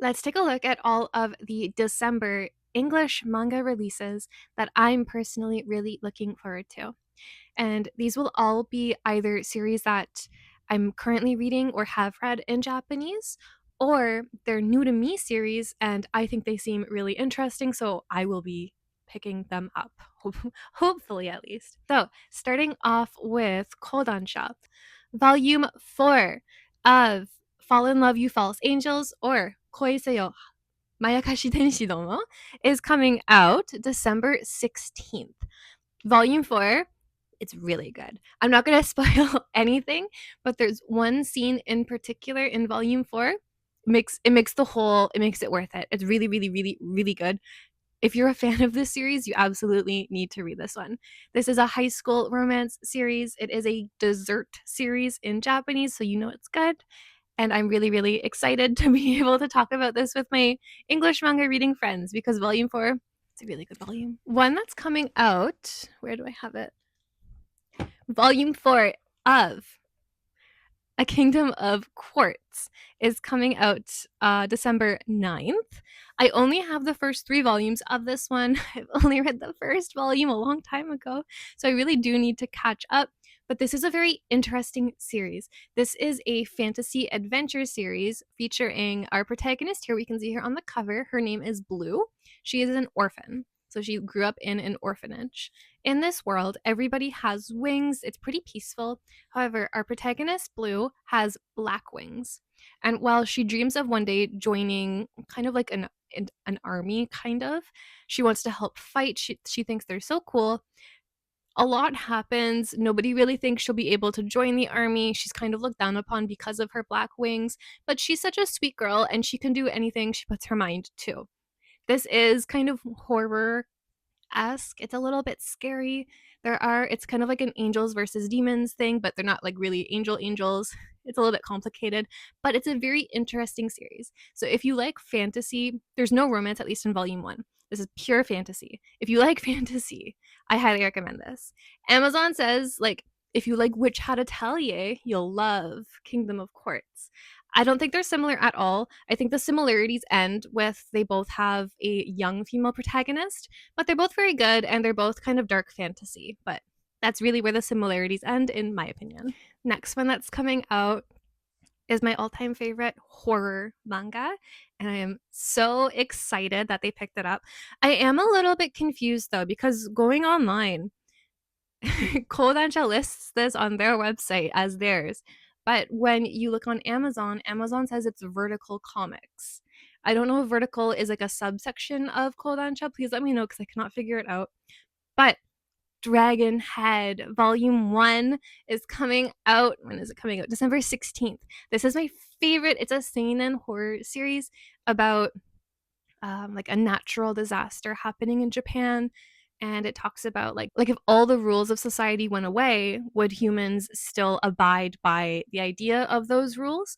Let's take a look at all of the December English manga releases that I'm personally really looking forward to. And these will all be either series that I'm currently reading or have read in Japanese, or they're new to me series and I think they seem really interesting, so I will be picking them up, hopefully at least. So, starting off with Kodansha, Volume 4 of Fall in Love You False Angels or Koiseyo Mayakashi Tenshi Domo is coming out December 16th. Volume 4, it's really good. I'm not going to spoil anything, but there's one scene in particular in Volume 4 it makes it worth it. It's really, really, really, really good. If you're a fan of this series, you absolutely need to read this one. This is a high school romance series. It is a dessert series in Japanese, so you know it's good. And I'm really, really excited to be able to talk about this with my English manga reading friends because Volume 4, it's a really good volume. One that's coming out, where do I have it? Volume 4 of A Kingdom of Quartz is coming out December 9th. I only have the first 3 volumes of this one. I've only read the first volume a long time ago, so I really do need to catch up. But this is a very interesting series. This is a fantasy adventure series featuring our protagonist here. We can see her on the cover. Her name is Blue. She is an orphan. So she grew up in an orphanage. In this world, everybody has wings. It's pretty peaceful. However, our protagonist, Blue, has black wings. And while she dreams of one day joining kind of like an army, kind of, she wants to help fight. She thinks they're so cool. A lot happens. Nobody really thinks she'll be able to join the army. She's kind of looked down upon because of her black wings, but she's such a sweet girl and she can do anything she puts her mind to. This is kind of horror esque. It's a little bit scary. It's kind of like an angels versus demons thing, but they're not like really angels. It's a little bit complicated, but it's a very interesting series. So if you like fantasy, there's no romance, at least in volume 1. This is pure fantasy. If you like fantasy, I highly recommend this. Amazon says, like, if you like Witch Hat Atelier, you'll love Kingdom of Quartz. I don't think they're similar at all. I think the similarities end with they both have a young female protagonist, but they're both very good and they're both kind of dark fantasy. But that's really where the similarities end, in my opinion. Next one that's coming out is my all-time favorite horror manga, and I am so excited that they picked it up. I am a little bit confused though because going online, Kodansha lists this on their website as theirs, but when you look on Amazon, Amazon says it's Vertical Comics. I don't know if Vertical is like a subsection of Kodansha. Please let me know because I cannot figure it out. But Dragon Head Volume 1 is coming out. When is it coming out? December 16th. This is my favorite. It's a seinen horror series about like a natural disaster happening in Japan. And it talks about like if all the rules of society went away, would humans still abide by the idea of those rules?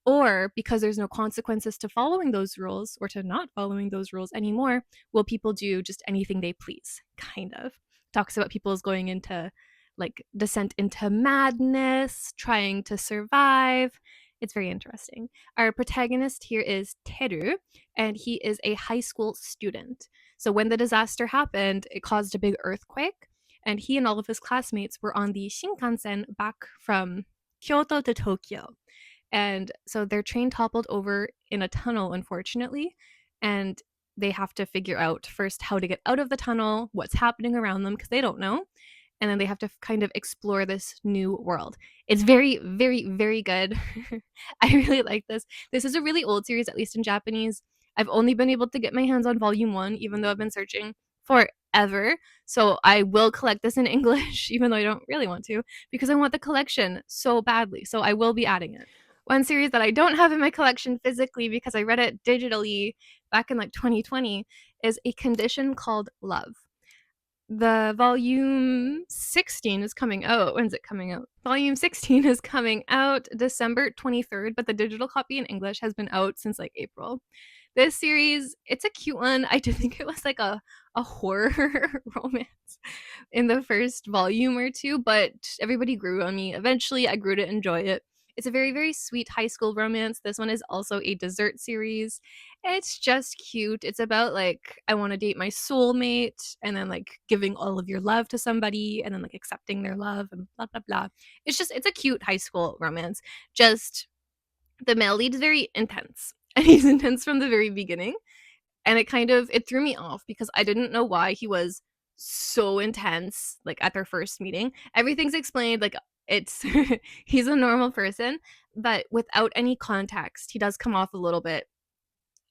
Or because there's no consequences to following those rules or to not following those rules anymore, will people do just anything they please? Kind of. Talks about people's going into like descent into madness, trying to survive. It's very interesting. Our protagonist here is Teru, and he is a high school student. So when the disaster happened, it caused a big earthquake, and he and all of his classmates were on the Shinkansen back from Kyoto to Tokyo. And so their train toppled over in a tunnel, unfortunately, and they have to figure out first how to get out of the tunnel, what's happening around them, because they don't know. And then they have to kind of explore this new world. It's very, very, very good. I really like this. This is a really old series, at least in Japanese. I've only been able to get my hands on volume 1, even though I've been searching forever. So I will collect this in English, even though I don't really want to, because I want the collection so badly. So I will be adding it. One series that I don't have in my collection physically because I read it digitally back in like 2020 is A Condition Called Love. The volume 16 is coming out. When's it coming out? Volume 16 is coming out December 23rd, but the digital copy in English has been out since like April. This series, it's a cute one. I did think it was like a horror romance in the first volume or two, but everybody grew on me. Eventually, I grew to enjoy it. It's a very, very sweet high school romance. This one is also a dessert series. It's just cute. It's about like, I want to date my soulmate, and then like giving all of your love to somebody, and then like accepting their love, and blah, blah, blah. It's a cute high school romance. Just the male lead is very intense, and he's intense from the very beginning. And it threw me off because I didn't know why he was so intense, like at their first meeting. Everything's explained, like it's he's a normal person, but without any context, he does come off a little bit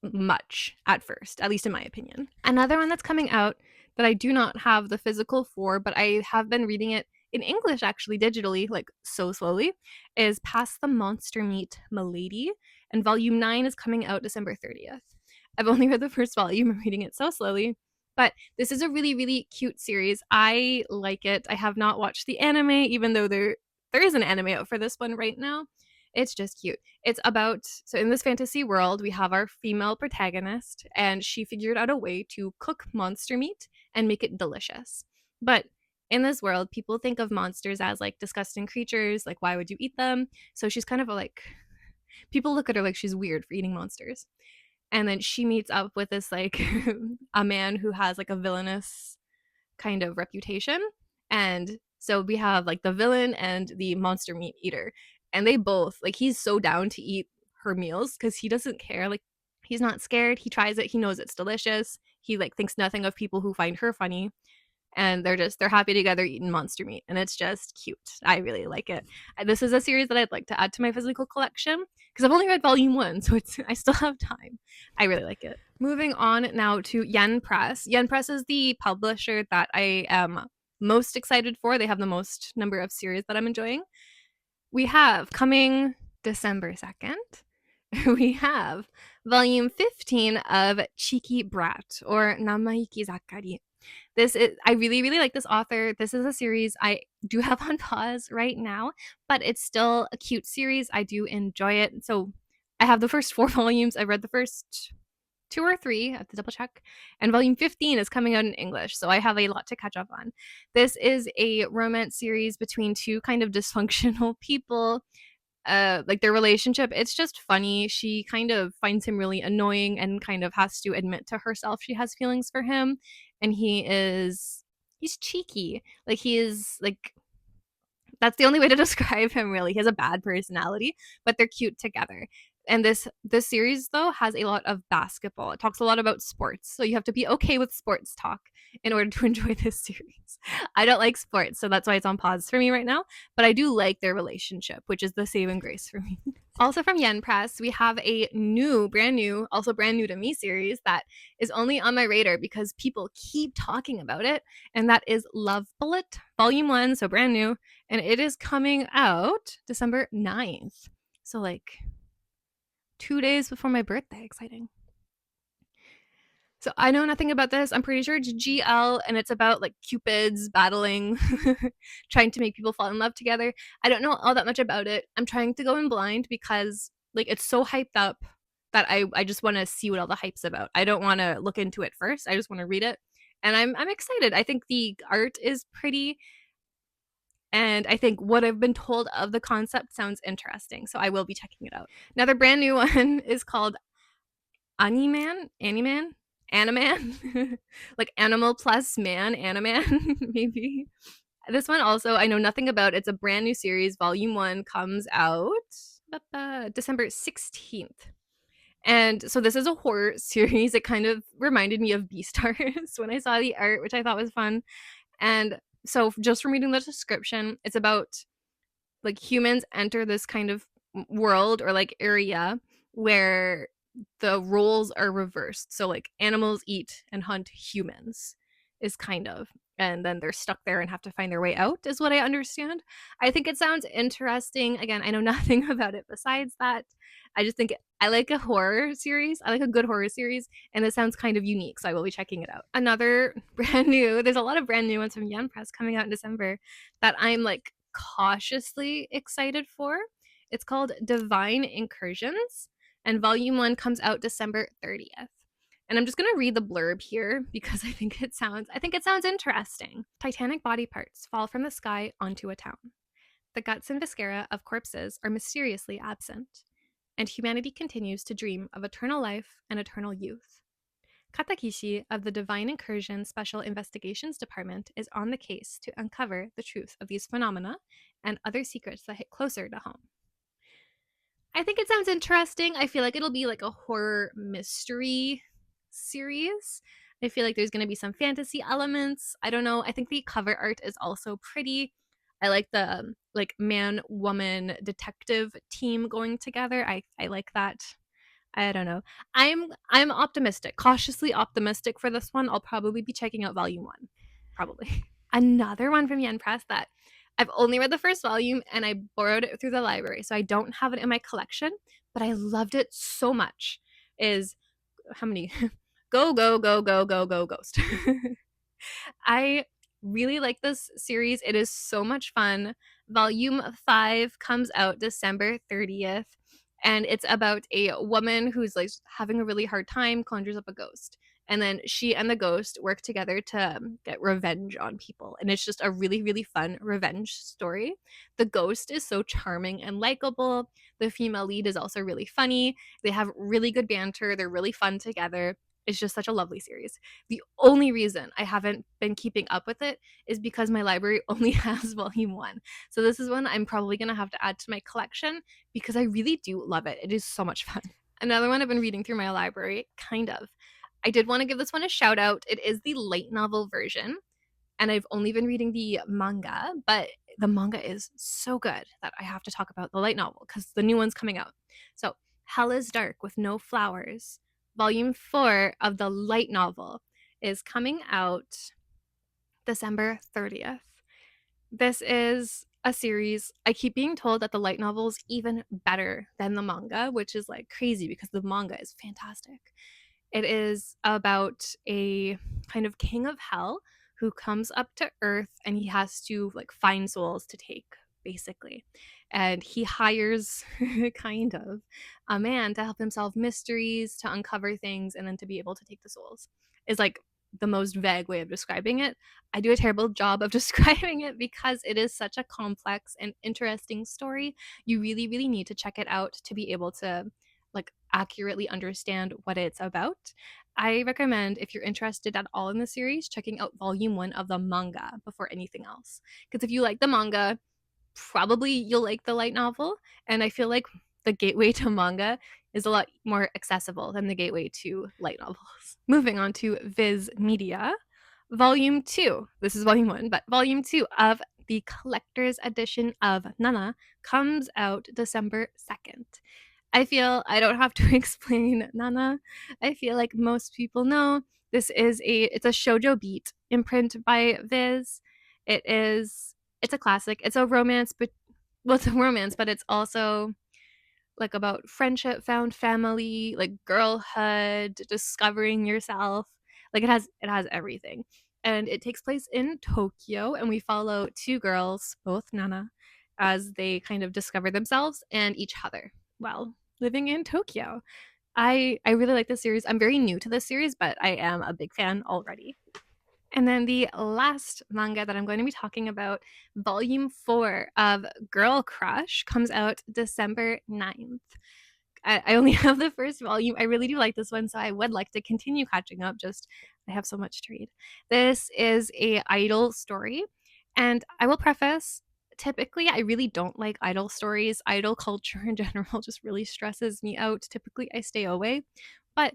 much at first, at least in my opinion. Another one that's coming out that I do not have the physical for, but I have been reading it in English actually digitally, like so slowly, is Past the Monster Meat Milady, and volume 9 is coming out December 30th. I've only read the first volume, I'm reading it so slowly, but this is a really, really cute series. I like it. I have not watched the anime, even though there is an anime out for this one right now. It's just cute. It's about, so in this fantasy world, we have our female protagonist, and she figured out a way to cook monster meat and make it delicious. But in this world, people think of monsters as like disgusting creatures. Like, why would you eat them? So she's kind of like, people look at her like she's weird for eating monsters. And then she meets up with this like a man who has like a villainous kind of reputation. And so we have like the villain and the monster meat eater. And they both, like, he's so down to eat her meals because he doesn't care. Like, he's not scared. He tries it. He knows it's delicious. He like thinks nothing of people who find her funny. And they're happy together eating monster meat. And it's just cute. I really like it. This is a series that I'd like to add to my physical collection because I've only read volume 1, so I still have time. I really like it. Moving on now to Yen Press. Yen Press is the publisher that I am most excited for. They have the most number of series that I'm enjoying. We have coming December 2nd, we have volume 15 of Cheeky Brat, or Namaiki Zakari. I really, really like this author. This is a series I do have on pause right now, but it's still a cute series. I do enjoy it. So I have the first 4 volumes. I read the first 2 or 3, I have to double check. And volume 15 is coming out in English, so I have a lot to catch up on. This is a romance series between 2 kind of dysfunctional people. Like their relationship, it's just funny. She kind of finds him really annoying and kind of has to admit to herself she has feelings for him. And he's cheeky. Like he is like, that's the only way to describe him really. He has a bad personality, but they're cute together. And this series though has a lot of basketball. It talks a lot about sports. So you have to be okay with sports talk in order to enjoy this series. I don't like sports, so that's why it's on pause for me right now, but I do like their relationship, which is the saving grace for me. Also from Yen Press, we have a brand new to me series that is only on my radar because people keep talking about it, and that is Love Bullet, Volume 1, so brand new, and it is coming out December 9th. So like 2 days before my birthday. Exciting. So I know nothing about this. I'm pretty sure it's GL, and it's about like cupids battling, trying to make people fall in love together. I don't know all that much about it. I'm trying to go in blind because like it's so hyped up that I just want to see what all the hype's about. I don't want to look into it first. I just want to read it. And I'm excited. I think the art is pretty, and I think what I've been told of the concept sounds interesting. So I will be checking it out. Another brand new one is called Animan, like animal plus man, Animan, maybe. This one also I know nothing about. It's a brand new series. Volume 1 comes out December 16th. And so this is a horror series. It kind of reminded me of Beastars when I saw the art, which I thought was fun. And so just from reading the description, it's about like humans enter this kind of world or like area where the roles are reversed. So like animals eat and hunt humans is kind of, and then they're stuck there and have to find their way out is what I understand. I think it sounds interesting. Again, I know nothing about it besides that. I just think I like a horror series. I like a good horror series, and this sounds kind of unique, so I will be checking it out. Another brand new, there's a lot of brand new ones from Yen Press coming out in December that I'm like cautiously excited for. It's called Divine Incursions, and volume 1 comes out December 30th. And I'm just going to read the blurb here because I think it sounds interesting. Titanic body parts fall from the sky onto a town. The guts and viscera of corpses are mysteriously absent, and humanity continues to dream of eternal life and eternal youth. Katakishi of the Divine Incursions Special Investigations Department is on the case to uncover the truth of these phenomena and other secrets that hit closer to home. I think it sounds interesting. I feel like it'll be like a horror mystery series. I feel like there's going to be some fantasy elements. I don't know. I think the cover art is also pretty. I like the like man woman detective team going together. I like that. I don't know. I'm optimistic, cautiously optimistic for this one. I'll probably be checking out volume 1. Probably. Another one from Yen Press that I've only read the first volume and I borrowed it through the library, so I don't have it in my collection, but I loved it so much. Is how many? Go go go go go go ghost. I really like this series. It is so much fun. Volume 5 comes out December 30th, and it's about a woman who's like having a really hard time, conjures up a ghost. And then she and the ghost work together to get revenge on people. And it's just a really, really fun revenge story. The ghost is so charming and likable. The female lead is also really funny. They have really good banter. They're really fun together. It's just such a lovely series. The only reason I haven't been keeping up with it is because my library only has volume 1. So this is one I'm probably going to have to add to my collection because I really do love it. It is so much fun. Another one I've been reading through my library, kind of. I did want to give this one a shout out. It is the light novel version, and I've only been reading the manga, but the manga is so good that I have to talk about the light novel because the new one's coming out. So, Hell is Dark with No Flowers, volume 4 of the light novel, is coming out December 30th. This is a series. I keep being told that the light novel is even better than the manga, which is like crazy because the manga is fantastic. It is about a kind of king of hell who comes up to earth and he has to like find souls to take, basically. And he hires kind of a man to help him solve mysteries, to uncover things, and then to be able to take the souls. Is like the most vague way of describing it. I do a terrible job of describing it because it is such a complex and interesting story. You really, really need to check it out to be able to like accurately understand what it's about. I recommend, if you're interested at all in the series, checking out volume 1 of the manga before anything else. Because if you like the manga, probably you'll like the light novel. And I feel like the gateway to manga is a lot more accessible than the gateway to light novels. Moving on to Viz Media, volume 2. This is volume 1, but volume 2 of the collector's edition of Nana comes out December 2nd. I feel I don't have to explain Nana. I feel like most people know this is it's a shoujo beat imprint by Viz. It's a classic. It's a romance, but well, it's a romance, but it's also like about friendship, found family, like girlhood, discovering yourself. Like it has everything. And it takes place in Tokyo, and we follow two girls, both Nana, as they kind of discover themselves and each other while living in Tokyo. I really like this series. I'm very new to this series, but I am a big fan already. And then the last manga that I'm going to be talking about, volume 4 of Girl Crush, comes out December 9th. I only have the first volume. I really do like this one, so I would like to continue catching up. Just I have so much to read. This is a idol story, and I will preface. Typically, I really don't like idol stories. Idol culture in general just really stresses me out. Typically, I stay away. But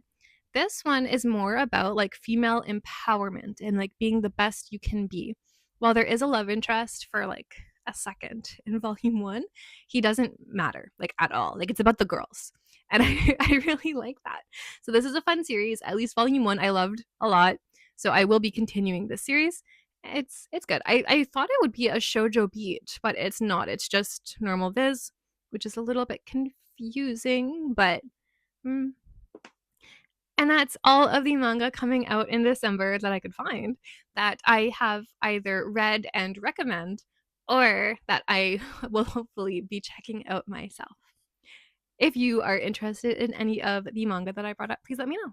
this one is more about like female empowerment and like being the best you can be. While there is a love interest for like a second in volume 1, he doesn't matter like at all. Like it's about the girls. And I really like that. So this is a fun series. At least volume 1 I loved a lot. So I will be continuing this series. It's good. I thought it would be a shoujo beat, but it's not. It's just normal Viz, which is a little bit confusing, but mm, and that's all of the manga coming out in December that I could find that I have either read and recommend or that I will hopefully be checking out myself. If you are interested in any of the manga that I brought up, please let me know.